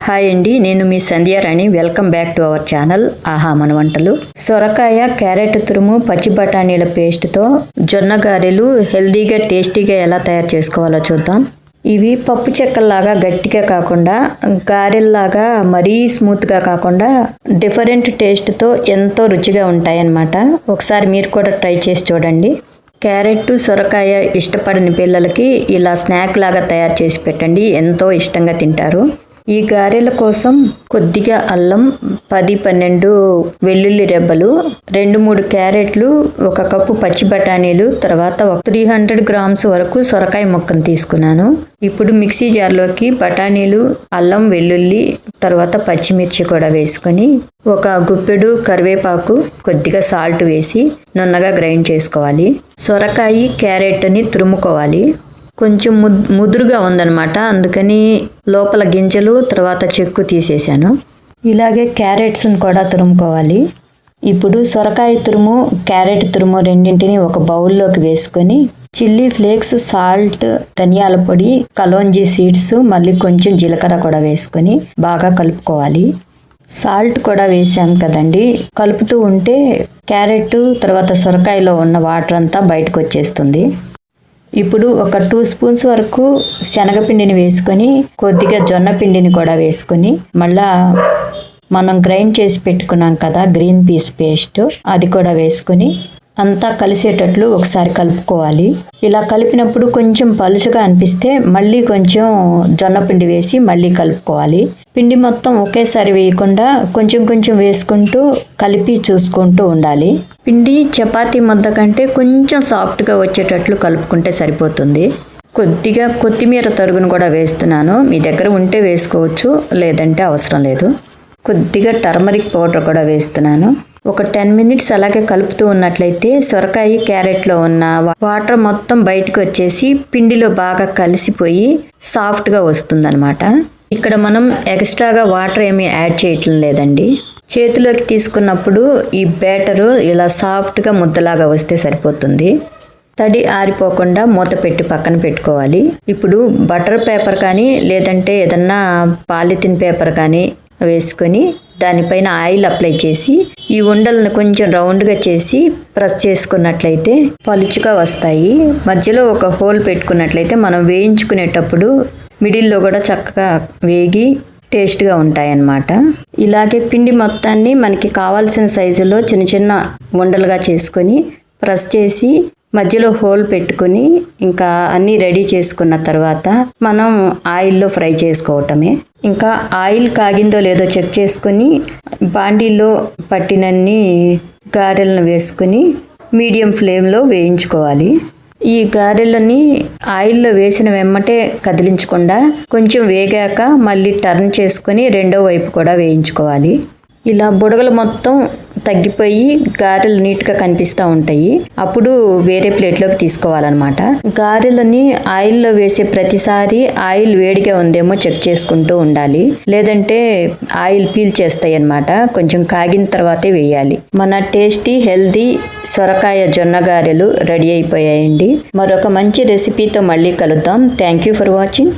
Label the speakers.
Speaker 1: Hi అండి, నేను మీ Sandhyarani. Welcome back to our channel Aha Mana వంటలు. సొరకాయ, క్యారెట్ తురుము, పచ్చి బఠానీల పేస్ట్తో జొన్న గారెలు హెల్దీగా టేస్టీగా ఎలా తయారు చేసుకోవాలో చూద్దాం. ఇవి పప్పు చెక్కల్లాగా గట్టిగా కాకుండా, గారెల్లాగా మరీ స్మూత్గా కాకుండా డిఫరెంట్ టేస్ట్తో ఎంతో రుచిగా ఉంటాయన్నమాట. ఒకసారి మీరు కూడా ట్రై చేసి చూడండి. క్యారెట్, సొరకాయ ఇష్టపడని పిల్లలకి ఇలా స్నాక్ లాగా తయారు చేసి పెట్టండి, ఎంతో ఇష్టంగా తింటారు. ఈ గారెల కోసం కొద్దిగా అల్లం, 10-12 వెల్లుల్లి రెబ్బలు, 2-3 క్యారెట్లు, 1 కప్పు పచ్చి బఠానీలు, తర్వాత 300 గ్రామ్స్ వరకు సొరకాయ ముక్కను తీసుకున్నాను. ఇప్పుడు మిక్సీ జార్లోకి బఠానీలు, అల్లం, వెల్లుల్లి, తర్వాత పచ్చిమిర్చి కూడా వేసుకొని 1 గుప్పెడు కరివేపాకు, కొద్దిగా సాల్ట్ వేసి నున్నగా గ్రైండ్ చేసుకోవాలి. సొరకాయ, క్యారెట్ని తురుముకోవాలి. కొంచెం ముదురుగా ఉందన్నమాట, అందుకని లోపల గింజలు తర్వాత చెక్కు తీసేసాను. ఇలాగే క్యారెట్స్ని కూడా తురుముకోవాలి. ఇప్పుడు సొరకాయ తురుము, క్యారెట్ తురుము రెండింటిని ఒక బౌల్లోకి వేసుకొని చిల్లీ ఫ్లేక్స్, సాల్ట్, ధనియాల పొడి, కలోంజీ సీడ్స్, మళ్ళీ కొంచెం జీలకర్ర కూడా వేసుకొని బాగా కలుపుకోవాలి. సాల్ట్ కూడా వేసాం కదండి, కలుపుతూ ఉంటే క్యారెట్ తర్వాత సొరకాయలో ఉన్న వాటర్ అంతా బయటకు వచ్చేస్తుంది. ఇప్పుడు 2 స్పూన్స్ వరకు శనగపిండిని వేసుకొని కొద్దిగా జొన్న పిండిని కూడా వేసుకొని మళ్ళా మనం గ్రైండ్ చేసి పెట్టుకున్నాం కదా గ్రీన్ పీస్ పేస్ట్, అది కూడా వేసుకొని అంతా కలిసేటట్లు ఒకసారి కలుపుకోవాలి. ఇలా కలిపినప్పుడు కొంచెం పలుచగా అనిపిస్తే మళ్ళీ కొంచెం జొన్న పిండి వేసి మళ్ళీ కలుపుకోవాలి. పిండి మొత్తం ఒకేసారి వేయకుండా కొంచెం కొంచెం వేసుకుంటూ కలిపి చూసుకుంటూ ఉండాలి. పిండి చపాతీ ముద్ద కంటే కొంచెం సాఫ్ట్గా వచ్చేటట్లు కలుపుకుంటే సరిపోతుంది. కొద్దిగా కొత్తిమీర తరుగును కూడా వేస్తున్నాను, మీ దగ్గర ఉంటే వేసుకోవచ్చు, లేదంటే అవసరం లేదు. కొద్దిగా టర్మరిక్ పౌడర్ కూడా వేస్తున్నాను. 10 మినిట్స్ అలాగే కలుపుతూ ఉన్నట్లయితే సొరకాయ, క్యారెట్లో ఉన్న వాటర్ మొత్తం బయటకు వచ్చేసి పిండిలో బాగా కలిసిపోయి సాఫ్ట్గా వస్తుందన్నమాట. ఇక్కడ మనం ఎక్స్ట్రాగా వాటర్ ఏమీ యాడ్ చేయటం లేదండి. చేతిలోకి తీసుకున్నప్పుడు ఈ బ్యాటరు ఇలా సాఫ్ట్గా ముద్దలాగా వస్తే సరిపోతుంది. తడి ఆరిపోకుండా మూత పెట్టి పక్కన పెట్టుకోవాలి. ఇప్పుడు బటర్ పేపర్ కానీ లేదంటే ఏదన్నా పాలిథిన్ పేపర్ కానీ వేసుకొని దానిపైన ఆయిల్ అప్లై చేసి ఈ ఉండలను కొంచెం రౌండ్గా చేసి ప్రెస్ చేసుకున్నట్లయితే పలుచుగా వస్తాయి. మధ్యలో ఒక హోల్ పెట్టుకున్నట్లయితే మనం వేయించుకునేటప్పుడు మిడిల్లో కూడా చక్కగా వేగి టేస్ట్గా ఉంటాయన్నమాట. ఇలాగే పిండి మొత్తాన్ని మనకి కావాల్సిన సైజులో చిన్న చిన్న ఉండలుగా చేసుకొని ప్రెస్ చేసి మధ్యలో హోల్ పెట్టుకుని ఇంకా అన్నీ రెడీ చేసుకున్న తర్వాత మనం ఆయిల్లో ఫ్రై చేసుకోవటమే. ఇంకా ఆయిల్ కాగిందో లేదో చెక్ చేసుకుని బాండీలో పట్టినన్ని గారెలను వేసుకుని మీడియం ఫ్లేమ్లో వేయించుకోవాలి. ఈ గారెలని ఆయిల్లో వేసిన వెమ్మటే కదిలించకుండా కొంచెం వేగాక మళ్ళీ టర్న్ చేసుకొని రెండో వైపు కూడా వేయించుకోవాలి. ఇలా బుడగలు మొత్తం తగ్గిపోయి గారెలు నీట్గా కనిపిస్తూ ఉంటాయి. అప్పుడు వేరే ప్లేట్లోకి తీసుకోవాలన్నమాట. గారెలని ఆయిల్లో వేసే ప్రతిసారి ఆయిల్ వేడిగా ఉందేమో చెక్ చేసుకుంటూ ఉండాలి, లేదంటే ఆయిల్ పీల్చేస్తాయి అన్నమాట. కొంచెం కాగిన తర్వాతే వేయాలి. మన టేస్టీ హెల్దీ సొరకాయ జొన్న గారెలు రెడీ అయిపోయాయండి. మరొక మంచి రెసిపీతో మళ్ళీ కలుద్దాం. Thank you for watching.